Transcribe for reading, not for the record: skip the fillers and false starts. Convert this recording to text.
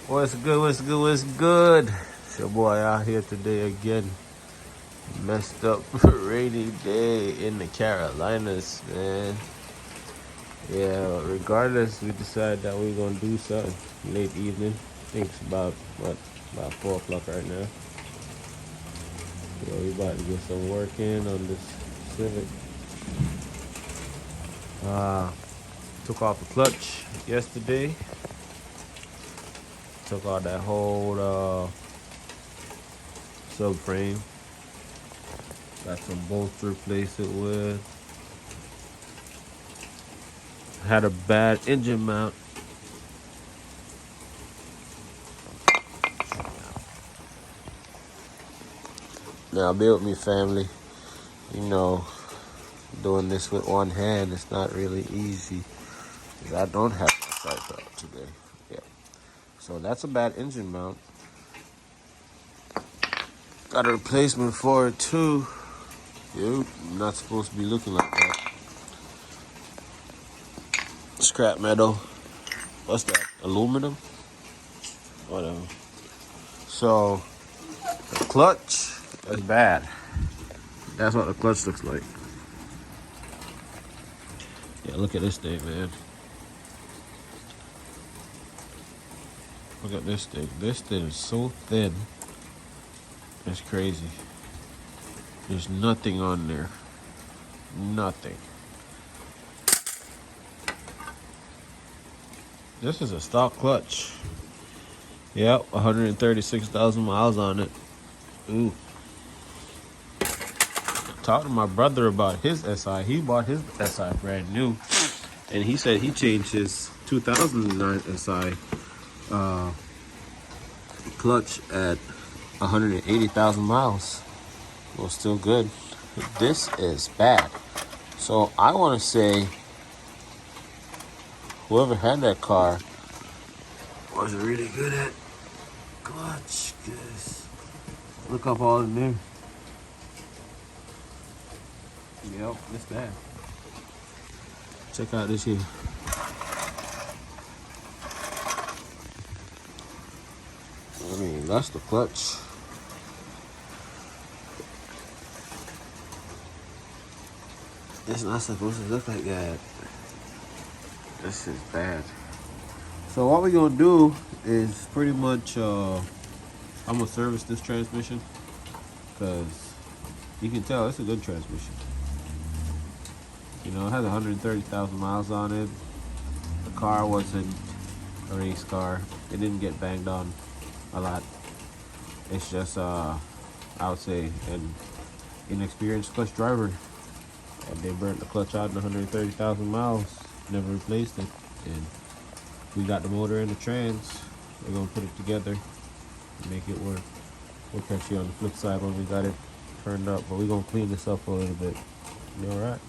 What's good, what's good, what's good? It's your boy out here today again. Messed up rainy day in the Carolinas, man. Yeah, regardless, we decided that we're gonna do something late evening. I think it's about 4 o'clock right now. Yeah, we about to get some work in on this Civic. Took off the clutch yesterday. Took out that whole subframe. Got some bolts to replace it with. Had a bad engine mount. Now bear with me, family. You know, doing this with one hand is not really easy. I don't have my sights out today. Yeah. So that's a bad engine mount. Got a replacement for it too. You're not supposed to be looking like that. Scrap metal. What's that? Aluminum? Whatever. So the clutch is bad. That's what the clutch looks like. Yeah, look at this thing, man. Look at this thing. This thing is so thin. It's crazy. There's nothing on there. Nothing. This is a stock clutch. Yep, 136,000 miles on it. Ooh. Talked to my brother about his SI. He bought his SI brand new. And he said he changed his 2009 SI clutch at 180,000 miles. Well, still good. This is bad. So I want to say whoever had that car was really good at clutch. Cause look up all in there. Yep, it's bad. Check out this here. I mean, that's the clutch. It's not supposed to look like that. This is bad. So what we're gonna do is pretty much, I'm gonna service this transmission because you can tell it's a good transmission. You know, it has 130,000 miles on it. The car wasn't a race car. It didn't get banged on a lot. It's just, I would say, an inexperienced clutch driver. And they burnt the clutch out in 130,000 miles. Never replaced it. And we got the motor and the trans. We're gonna put it together and make it work. We'll catch you on the flip side when we got it turned up. But we're gonna clean this up a little bit. You alright?